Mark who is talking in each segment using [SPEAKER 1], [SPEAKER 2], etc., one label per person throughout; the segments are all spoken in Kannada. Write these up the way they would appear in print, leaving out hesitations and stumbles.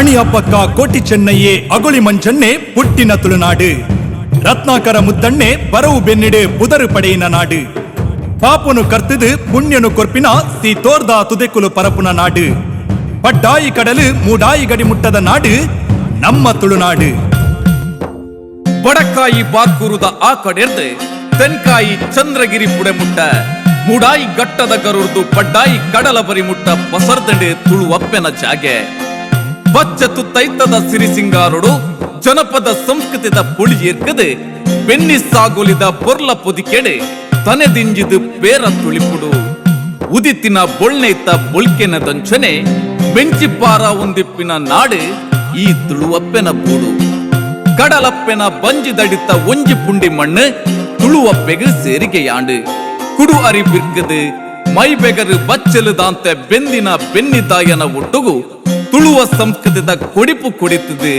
[SPEAKER 1] ಅಣಿಯಪ್ಪಕ್ಕ ಕೋಟಿ ಚೆನ್ನಯ್ಯೇ ಅಗುಳಿ ಮಂಚನ್ನೆ ಪುಟ್ಟಿನ ತುಳುನಾಡು ರತ್ನಾಕರ ಮುದ್ದಣ್ಣೆ ಬರವು ಬೆನ್ನಿಡೆ ಪುದರು ಪಡೆಯಿನ ನಾಡು ಪಾಪನು ಕರ್ತದು ಪುಣ್ಯನು ಕೊರ್ಪಿನ ಸಿ ತೋರ್ದ ತುದೆಕುಲು ಪರಪುನ ನಾಡು ಪಡ್ಡಾಯಿ ಕಡಲು ಮೂಡಾಯಿ ಗಡಿ ಮುಟ್ಟದ ನಾಡು ನಮ್ಮ ತುಳುನಾಡು.
[SPEAKER 2] ಬಡಕಾಯಿ ಬಾಕೂರುದ ಆ ಕಡೆರ್ದು ತೆನ್ಕಾಯಿ ಚಂದ್ರಗಿರಿ ಪುಡೆ ಮುಟ್ಟ ಮೂಡಾಯಿ ಗಟ್ಟದ ಗರುರ್ದು ಪಡ್ಡಾಯಿ ಕಡಲ ಬರಿ ಮುಟ್ಟ ಪಸರ್ದಂಡೆ ತುಳುವಪ್ಪೆನ ಜಾಗೆ ಬಚ್ಚ ತುತ್ತೈತದ ಸಿರಿಸಿಂಗಾರೋಡು ಜನಪದ ಸಂಸ್ಕೃತಿದ ಪುಳಿ ಏರ್ಕದೆ ಬೆನ್ನಿ ಸಾಗೋಲಿದ ಬೊರ್ಲ ಪೊದಿಕೆಡೆ ತನೆದಿಂಜಿದು ಪೇರ ತುಳಿಪುಡು ಉದಿತಿನ ಬೊಳ್ನೆಯ್ತ ಬೊಳ್ಕೆನ ದಂಚನೆ ಬೆಂಚಿಪಾರ ಒಂದಿಪ್ಪಿನ ನಾಡು ಈ ತುಳುವಪ್ಪೆನ ಬೂಡು ಕಡಲಪ್ಪೆನ ಬಂಜಿದಡಿತ ಒಂಜಿ ಪುಂಡಿ ಮಣ್ಣು ತುಳುವಪ್ಪೆಗೆ ಸೇರಿಗೆಯಾಂಡು ಕುಡು ಅರಿ ಬಿರ್ಕದು ಮೈ ಬೆಗರು ಬಚ್ಚಲುದಾಂತೆ ಬೆಂದಿನ ಬೆನ್ನಿದಾಯನ ಒಟ್ಟುಗು ತುಳುವ ಸಂಸ್ಕೃತಿದ ಕೊಡಿಪು ಕೊಡಿತದೆ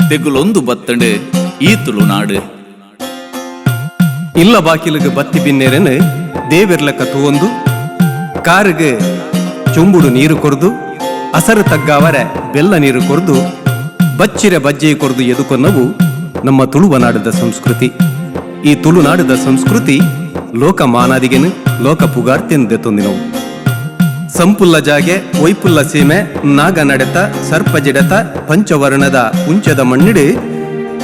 [SPEAKER 2] ತೆಗುಲೊಂದು ಬತ್ತಂಡು ಈ ತುಳುನಾಡು.
[SPEAKER 3] ಇಲ್ಲ ಬಾಕಿಲಿಗೆ ಬತ್ತಿ ಬಿನ್ನೆರೆನು ದೇವೆರ್ಲಕ ತೂವೊಂದು ಕಾರಿಗೆ ಚುಂಬುಡು ನೀರು ಕೊರ್ದು ಅಸರು ತಗ್ಗಾವರೆ ಬೆಲ್ಲ ನೀರು ಕೊರ್ದು ಬಚ್ಚಿರೆ ಬಜ್ಜೆ ಕೊರ್ದು ಎದುಕೊನ್ನವು ನಮ್ಮ ತುಳುವನಾಡದ ಸಂಸ್ಕೃತಿ. ಈ ತುಳುನಾಡದ ಸಂಸ್ಕೃತಿ ಲೋಕ ಮಾನಾದಿಗೆನು ಲೋಕ ಪುಗಾರ್ತೆಂದು ದೆತ್ತೊಂದಿನವು. ಸಂಪುಲ್ಲ ಜಾಗೆ ವೈಪುಲ್ಲ ಸೀಮೆ ನಾಗ ನಡೆತ ಸರ್ಪ ಜಿಡತ ಪಂಚವರ್ಣದ ಉಂಚದ ಮಣ್ಣಿಡು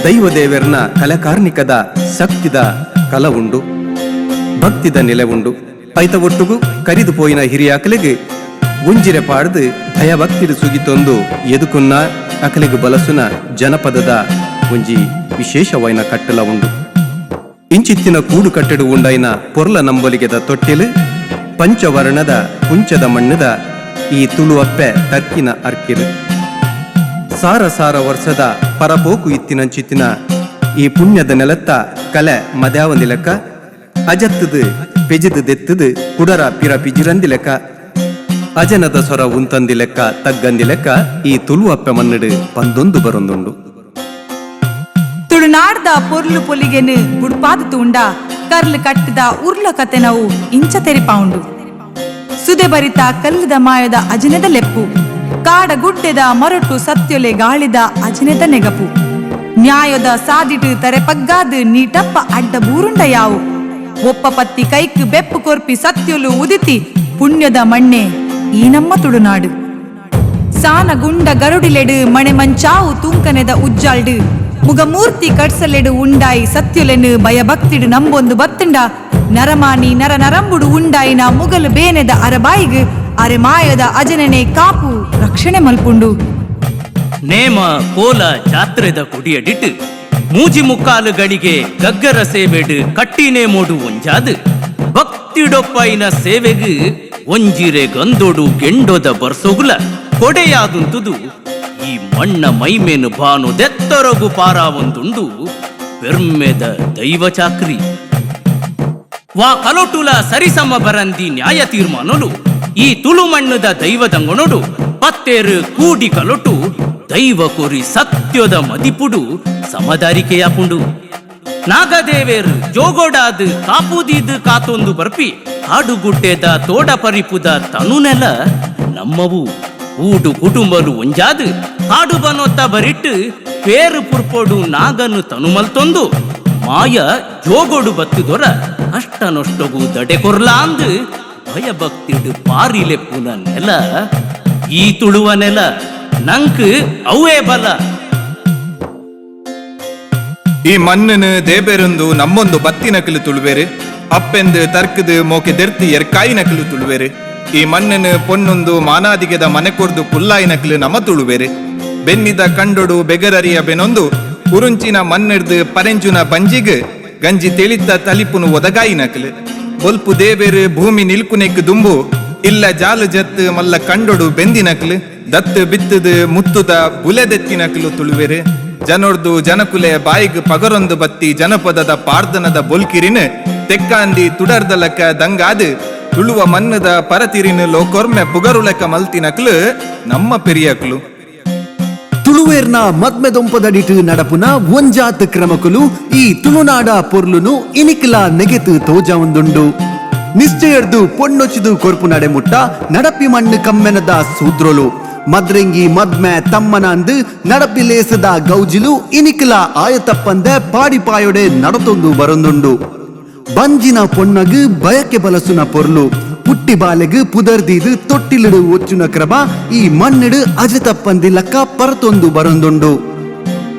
[SPEAKER 3] ದೈವದೇವರ್ನ ಕಲೆಕಾರ್ಣಿಕದ ಶಕ್ತಿದ ಕಲ ಉಂಡು ಭಕ್ತಿದ ನೆಲೆ ಉಂಡು ಐತ ಒಟ್ಟುಗು ಕರಿದು ಪೋಯಿನ ಹಿರಿಯ ಅಕಲಿಗೆ ಗುಂಜಿರೆ ಪಾಡ್ದು ಭಯಭಕ್ತಿಡು ಸುಗಿತೊಂದು ಎದುಕುನ್ನ ಅಕಲಿಗೆ ಬಲಸುನ ಜನಪದದ ಒಂಜಿ ವಿಶೇಷವೈನ ಕಟ್ಟಲ ಉಂಡು. ಇಂಚಿತ್ತಿನ ಕೂಡು ಕಟ್ಟಡು ಉಂಡೈನ ಪೊರ್ಲ ನಂಬಲಿಗೆದ ತೊಟ್ಟಿಲು ಪಂಚವರ್ಣದ ಕುಂಚದ ಮಣ್ಣದ ಈ ತುಳುವಪ್ಪೆ ತರ್ಕಿನ ಅರ್ಕಿರು ಸಾರ ಸಾರ ವರ್ಷದ ಪರಪೋಕು ಇತ್ತಿನಂಚಿತ್ತಿನ ಈ ಪುಣ್ಯದ ನೆಲತ್ತ ಕಲೆ ಮದ್ಯಾವಂದಿಲೆಕ್ಕ ಅಜತ್ತದು ಪೆಜಿದು ದೆತ್ತದು ಕುಡರ ಪಿರ ಪಿಜಿರಂದಿಲೆಕ್ಕ ಅಜನದ ಸ್ವರ ಉಂತಂದಿಲೆಕ್ಕ ತಗ್ಗಂದಿಲೆಕ್ಕ ಈ ತುಳುವಪ್ಪೆ ಮನ್ನಡು ಪಂದೊಂದು ಬರೊಂದುಂಡು.
[SPEAKER 4] ತುಳುನಾಡ್ದ ಪೊರ್ಲು ಪೊಲಿಗೆನು ಬುಡ್ಪಾದ ತೂಂಡ ಕರ್ಲು ಕಟ್ಟದ ಉರ್ಲ ಕತೆ ನಾವು ಇಂಚ ತೆರಿಪಾಂಡು ಸುದೆ ಬರಿತ ಕಲ್ಲದ ಮಾಯದ ಅಜನೆದ ಲೆಪ್ಪು ಕಾಡ ಗುಡ್ಡೆದ ಮರಟು ಸತ್ಯೊಲೆ ಗಾಳಿದ ಅಜನೆದ ನೆಗಪು ನ್ಯಾಯದ ಸಾದಿಟು ತರೆ ಪಗ್ಗಾದು ನೀಟಪ್ಪ ಅಡ್ಡ ಬೂರುಂಡ ಯಾವು ಒಪ್ಪ ಪತ್ತಿ ಕೈಕ್ ಬೆಪ್ಪು ಕೊರ್ಪಿ ಸತ್ಯೊಲು ಉದಿತಿ ಪುಣ್ಯದ ಮಣ್ಣೆ ಈ ನಮ್ಮ ತುಳುನಾಡು. ಸಾನ ಗುಂಡ ಗರುಡಿಲೆಡು ಮಣೆ ಮಂಚಾವು ತೂಂಕನೆದ ಉಜ್ಜಾಲ್ಡು ಮುಗಮೂರ್ತಿ ಕಡ್ಸಲೆಡು ಉಂಡಾಯಿ ಸತ್ಯುಲೆನು ಭಯಭಕ್ತಿಡು ನಂಬೊಂದು ಬತ್ತಂಡ ನರಮಾನಿ ನರ ನರಂಬುಡು ಉಂಡಾಯಿನ ಮುಗಲು ಬೇನೆದ ಅರಬಾಯಿಗೆ ಅರೆಮಾಯದ ಅಜನನೆ ಕಾಪು ರಕ್ಷಣೆ ಮಲ್ಪುಂಡು.
[SPEAKER 5] ನೇಮ ಕೋಲ ಜಾತ್ರೆದ ಕುಡಿಯಡಿಟ್ಟು ಮೂಜಿ ಮುಕ್ಕಾಲು ಗಡಿಗೆ ಗಗ್ಗರ ಸೇವೆಡು ಕಟ್ಟಿನೇ ಮೋಡು ಒಂಜಾದು ಭಕ್ತಿಡೊಪ್ಪೈನ ಸೇವೆಗೆ ಒಂಜಿರೆ ಗಂದೊಡು ಗೆಂಡೊದ ಬರ್ಸೊಗುಲ ಕೊಡೆಯಾದುಂತುದು ಈ ಮಣ್ಣ ಮೈಮೇನು ಬಾನು ದೆತ್ತರಗು ಪಾರಾವೊಂದುಂಡು ಬೆರ್ಮೆದ ದೈವ ಚಾಕ್ರಿ ವಾ ಕಲೊಟುಲ ಸರಿಸಮ ಬರಂದಿ ನ್ಯಾಯ ತೀರ್ಮಾನಲು ಈ ತುಳು ಮಣ್ಣದ ದೈವದಂಗಣೊಡು ಪತ್ತೇರು ಕೂಡಿ ಕಲೊಟು ದೈವ ಕೊರಿ ಸತ್ಯದ ಮದಿಪುಡು ಸಮದಾರಿಕೆಯಾಪುಂಡು. ನಾಗದೇವೇರು ಜೋಗೋಡಾದು ಕಾಪುದೀದು ಕಾತೊಂದು ಬರ್ಪಿ ಹಾಡುಗುಡ್ಡೆದ ತೋಡ ಪರಿಪುದ ತನುನೆಲ ನಮ್ಮವು ಊಡು ಕುಟುಂಬಲು ಒಂಜಾದು ಕಾಡು ಬನೊತ್ತ ಬರಿಟ್ಟು ಪೇರು ಪುರ್ಪೊಡು ನಾಗನು ತನುಮಲ್ತೊಂದು ಮಾಯ ಜೋಗೋಡು ಬತ್ತುದೊರ ಕಷ್ಟ ನೊಷ್ಟಗು ದಡೆ ಕೊರ್ಲಾಂದು ಭಯಭಕ್ತಿಡು ಪಾರಿಲೆಪ್ಪುನ ನೆಲ ಈ ತುಳುವ ನೆಲ ನಂಕ್ ಅವೇ ಬಲ.
[SPEAKER 2] ಈ ಮಣ್ಣನು ದೇಬೇರೊಂದು ನಮ್ಮೊಂದು ಬತ್ತಿನಕಲು ತುಳುವೇರು ಅಪ್ಪೆಂದು ತರ್ಕದು ಮೋಕೆ ದೆರ್ತಿ ಎರ್ಕಾಯಿನಕಲು ತುಳುವೇರು ಈ ಮಣ್ಣನು ಪೊನ್ನೊಂದು ಮಾನಾದಿಗೆದ ಮನೆ ಕೊರ್ದು ಪುಲ್ಲಾಯಿನಕಲು ನಮ ತುಳುವೇರು ಬೆನ್ನಿದ ಕಂಡೊಡು ಬೆಗರರಿಯ ಬೆನೊಂದು ಉರುಂಚಿನ ಮಣ್ಣಿಡ್ದು ಪರೆಂಚುನ ಬಂಜಿಗ್ ಗಂಜಿ ತಿಳಿತ ತಲಿಪುನು ಒದಗಾಯಿನಕಲು ಬೊಲ್ಪು ದೇವೇರು ಭೂಮಿ ನಿಲ್ಕುನೆಕ್ ದುಂಬು ಇಲ್ಲ ಜಾಲು ಜತ್ತು ಮಲ್ಲ ಕಂಡೊಡು ಬೆಂದಿನಕಲು ದತ್ತು ಬಿತ್ತದು ಮುತ್ತುದ ಬುಲೆದೆತ್ತಿನಕಲು ತುಳುವೇರು ಜನೊರ್ದು ಜನಕುಲೆ ಬಾಯಿಗ್ ಪಗರೊಂದು ಬತ್ತಿ ಜನಪದದ ಪಾರ್ದನದ ಬೊಲ್ಕಿರಿನ ತೆಕ್ಕಾಂದಿ ತುಡರ್ದಲಕ ದಂಗಾದು ತುಳುವ ಮನ್ನದ ಪರತಿರಿನ ಲೋಕೊರ್ಮೆ ಪುಗರುಲೆಕ ಮಲ್ತಿನಕ್ಲು ನಮ್ಮ ಪೆರಿಯಕ್ಲು.
[SPEAKER 6] ತುಳುವೇರ್ನ ಮದ್ಮೆದೊಂಪದಡಿಟು ನಡಪುನ ಒಂಜಾತ್ ಕ್ರಮಕುಲು ಈ ತುಳುನಾಡ ಪೊರ್ಲುನು ಇನಿಕ್ಲ ನೆಗೆತು ತೋಜಾವಂದುಂಡು. ನಿಶ್ಚಯರ್ದು ಪೊನ್ನೊಚ್ಚಿದು ಕೊರ್ಪು ನಡೆಮುಟ್ಟ ನಡಪಿ ಮಣ್ಣು ಕಮ್ಮೆನದ ಸೂದ್ರೊಲು ಮದ್ರೆಂಗಿ ಮದ್ಮೆ ತಮ್ಮನ ಅಂದು ನಡಪಿಲೇಸದ ಗೌಜಿಲು ಇನಿಕಲ ಆಯತಪ್ಪಂದ ಪಾಡಿಪಾಯೊಡೆ ನಡತೊಂದು ಬರೊಂದುಂಡು ಬಂಜಿನ ಪೊಣ್ಣಗು ಬಯಕೆ ಬಲಸುನ ಪೊರ್ಲು ಪುಟ್ಟಿ ಬಾಲೆಗು ಪುದರ್ದಿದು ತೊಟ್ಟಿಲಿಡು ಒಚ್ಚುನ ಕ್ರಮ ಈ ಮಣ್ಣಿಡು ಅಜತಪ್ಪಂದಿಲಕ್ಕ ಪರತೊಂದು ಬರೊಂದುಂಡು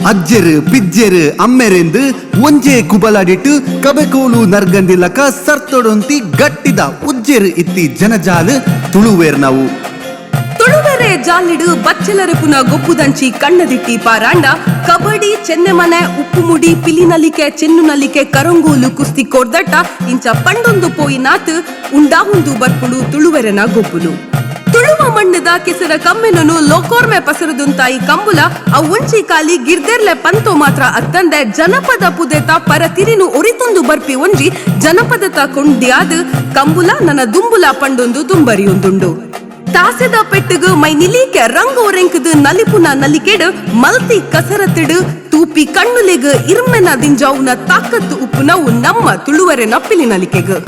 [SPEAKER 6] ಅಜ್ಜೆರು ಪಿಜ್ಜೆರು ಅಮ್ಮೆರೆಂದು ಒಂಜೆ ಕುಬಲಾಡಿಟ್ಟು ಕಬೆಕೋಲು ನರ್ಗಂದಿಲಕ ಸರ್ತೊಡೊಂತಿ ಗಟ್ಟಿದ ಉಜ್ಜೆರು ಇತ್ತಿ ಜನಜಾಲು ತುಳುವೇರ್ನವು
[SPEAKER 7] ತುಳುವೆರೆ ಜಾಲಿಡು ಬಚ್ಚಲರಪುನ ಗೊಪ್ಪುದಂಚಿ ಕಣ್ಣದಿಟ್ಟಿ ಪಾರಾಂಡ ಕಬಡ್ಡಿ ಚೆನ್ನೆಮನೆ ಉಪ್ಪುಮುಡಿ ಪಿಲಿನಲಿಕೆ ಚೆನ್ನುನಲಿಕೆ ಕರಂಗೂಲು ಕುಸ್ತಿ ಕೊರ್ದಟ್ಟ ಇಂಚ ಪಂಡೊಂದು ಪೋಯಿನಾತ್ ಉಂಡಾಹುಂದು ಬರ್ಪುಡು ತುಳುವೆರೆನ ಗೊಪ್ಪುಲು ತುಳುವ ಮಣ್ಣದ ಕೆಸರ ಕಮ್ಮೆನನು ಲೋಕೋರ್ಮೆ ಪಸರದುಂತಾಯಿ ಕಂಬುಲ ಆ ಉಂಚಿ ಕಾಲಿ ಗಿರ್ದೆರ್ಲೆ ಪಂತೋ ಮಾತ್ರ ಅತ್ತಂದೆ ಜನಪದ ಪುದೆತ ಪರತಿರಿನು ಒರಿತೊಂದು ಬರ್ಪಿ ಒಂಜಿ ಜನಪದತ ಕೊಂಡ್ಯಾದ್ ಕಂಬುಲ ನನ್ನ ದುಂಬುಲ ಪಂಡೊಂದು ದುಂಬರಿಯೊಂದುಂಡು ತಾಸೆದ ಪೆಟ್ಟುಗು ಮೈ ನಿಲೀಕೆ ರಂಗು ಒರೆಂಕದು ನಲಿಪುನ ನಲಿಕೆಡು ಮಲ್ತಿ ಕಸರತ್ತಿಡು ತೂಪಿ ಕಣ್ಣುಲೆಗು ಇರ್ಮೆನ ದಿಂಜಾವುನ ತಾಕತ್ತು ಉಪ್ಪುನವು ನಮ್ಮ ತುಳುವರೆ ನಪ್ಪಿಲಿ ನಲಿಕೆಗು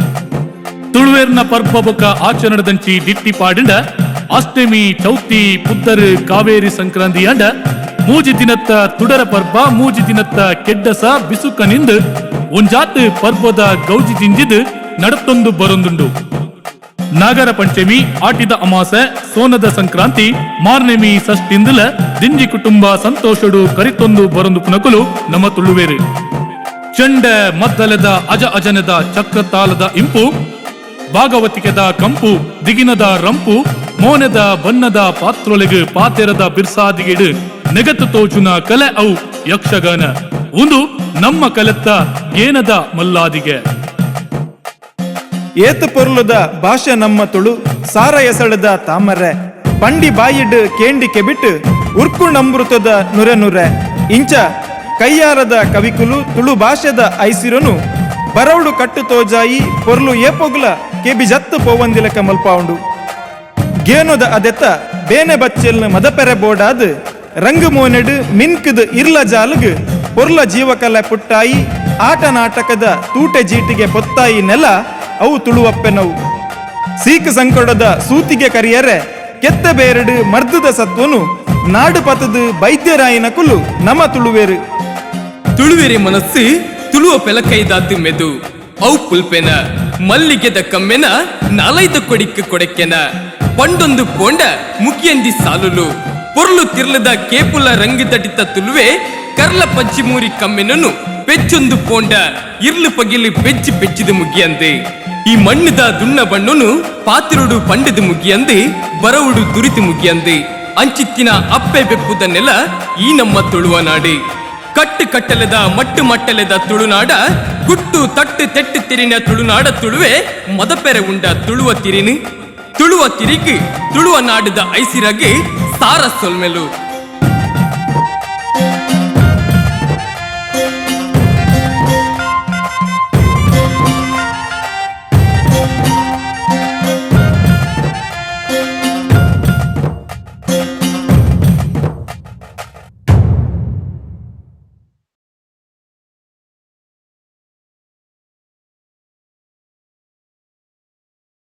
[SPEAKER 8] ತುಳುವೇರ್ನ ಪರ್ಬ ಬೊಕ ಆಚರಣದಂಚಿ ದಿಟ್ಟಿ ಪಾಡಿಂಡ ಅಷ್ಟಮಿ ಚೌತಿ ಪುದ್ದರು ಕಾವೇರಿ ಸಂಕ್ರಾಂತಿ ಅಂಡ ಮೂಜಿ ದಿನತ್ತ ತುಡರ ಪರ್ಬ ಮೂಜಿ ದಿನತ್ತ ಕೆಡ್ಡಸ ಬಿಸುಕನಿಂದು ಒಂಜಾತ್ ಪರ್ಬದ ಗೌಜಿ ಜಿಂಜಿದು ನಡತೊಂದು ಬರೊಂದುಂಡು ನಾಗರ ಪಂಚಮಿ ಆಟಿದ ಅಮಾಸೆ ಸೋನದ ಸಂಕ್ರಾಂತಿ ಮಾರ್ನೆಮಿ ಷಷ್ಠಿಂದಲ ದಿಂಜಿ ಕುಟುಂಬ ಸಂತೋಷಡು ಕರಿತೊಂದು ಬರೊಂದು ಪುನಕುಲು ನಮ್ಮ ತುಳುವೇರು ಚಂಡ ಮದ್ದಲೆದ ಅಜ ಅಜನದ ಚಕ್ರತಾಲದ ಇಂಪು ಭಾಗವತಿಕೆದ ಕಂಪು ದಿಗಿನದ ರಂಪು ಮೋನೆದ ಬಣ್ಣದ ಪಾತ್ರೊಲೆಗು ಪಾತೆರದ ಬಿರ್ಸಾದಿಗೆಡು ನೆಗತು ತೋಚುನ ಕಲೆ ಅವು ಯಕ್ಷಗಾನ ಒಂದು ನಮ್ಮ ಕಲೆತ್ತ ಏನದ ಮಲ್ಲಾದಿಗೆ
[SPEAKER 2] ಏತು ಪೊರ್ಲುದ ಭಾಷೆ ನಮ್ಮ ತುಳು ಸಾರ ಎಸಳದ ತಾಮರೆ ಪಂಡಿ ಬಾಯಿಡ್ ಕೇಂಡಿ ಕೆಬಿಟ್ಟು ಉರ್ಕು ನಂಬೃತದ ನುರೆ ನುರೆ ಇಂಚ ಕೈಯಾರದ ಕವಿಕುಲು ತುಳು ಭಾಷೆದ ಐಸಿರನು ಬರವಡು ಕಟ್ಟು ತೋಜಾಯಿ ಪೊರ್ಲು ಏಪೊಗ್ಲ ಕೆಬಿ ಜತ್ತು ಪೋವಂದಿಲಕ ಮಲ್ಪಾವುಂಡು ಗೇನುದ ಅದೆತ್ತ ಬೇನೆ ಬಚ್ಚೆಲ್ನ ಮದಪೆರೆ ಬೋಡಾದ್ ರಂಗು ಮೋನೆಡು ಮಿನ್ಕದ ಇರ್ಲ ಜಾಲಗ್ ಪೊರ್ಲ ಜೀವಕಲೆ ಪುಟ್ಟಾಯಿ ಆಟ ನಾಟಕದ ತೂಟೆ ಜೀಟಿಗೆ ಪೊತ್ತಾಯಿ ನೆಲ ಅವು ತುಳುವಪ್ಪೆನವು ಸೀಕ್ ಸಂಕಟದ ಸೂತಿಗೆ ಕರಿಯರೆ ಕೆತ್ತ ಬೇರಡು ಮರ್ದದ ಸತ್ವನು ನಾಡು ಪತದು ಬೈದ್ಯರಾಯಿನ ಕುಲು ನಮ್ಮ ತುಳುವೇರು
[SPEAKER 9] ತುಳುವೆರೆ ಮನಸ್ಸು ತುಳುವ ಪೆಲಕೈದಾತು ಮೆದು ಅವು ಪುಲ್ಪೆನ ಮಲ್ಲಿಗೆದ ಕಮ್ಮೆನ ನಾಲೈದ ಕೊಡಿಕ್ಕೆ ಕೊಡಕ್ಕೆನ ಪಂಡೊಂದು ಪೋಂಡ ಮುಗಿಯಂದಿ ಸಾಲುಲು ಪೊರ್ಲು ತಿರ್ಲದ ಕೇಪುಲ ರಂಗದಡಿತ ತುಳುವೆ ಕರ್ಲ ಪಂಚಿಮೂರಿ ಕಮ್ಮೆನನು ಪೆಚ್ಚೊಂದು ಪೋಂಡ ಇರ್ಲು ಪಗಿಲು ಬೆಚ್ಚಿ ಬೆಚ್ಚಿದ ಮುಗಿಯಂದೆ ಈ ಮಣ್ಣದ ದುಣ್ಣ ಬಣ್ಣನು ಪಾತಿರುಡು ಪಂಡದ ಮುಗಿಯಂದೆ ಬರವುಡು ದುರಿತು ಮುಗಿಯಂದೆ ಅಂಚಿತ್ತಿನ ಅಪ್ಪೆ ಬೆಪ್ಪುದ ನೆಲ ಈ ನಮ್ಮ ತುಳುವ ನಾಡಿ ಕಟ್ಟು ಕಟ್ಟಲೆದ ಮಟ್ಟು ಮಟ್ಟಲೆದ ತುಳುನಾಡ ಗುಟ್ಟು ತಟ್ಟು ತೆಟ್ಟು ತಿರಿನ ತುಳುನಾಡ ತುಳುವೆ ಮದಪೆರೆ ಉಂಡ ತುಳುವ ತಿರಿನು ತುಳುವ ತಿರಿಗಿ ತುಳುವ ನಾಡದ ಐಸಿರಗೆ ಸಾರ ಸೊಲ್ಮೆಲು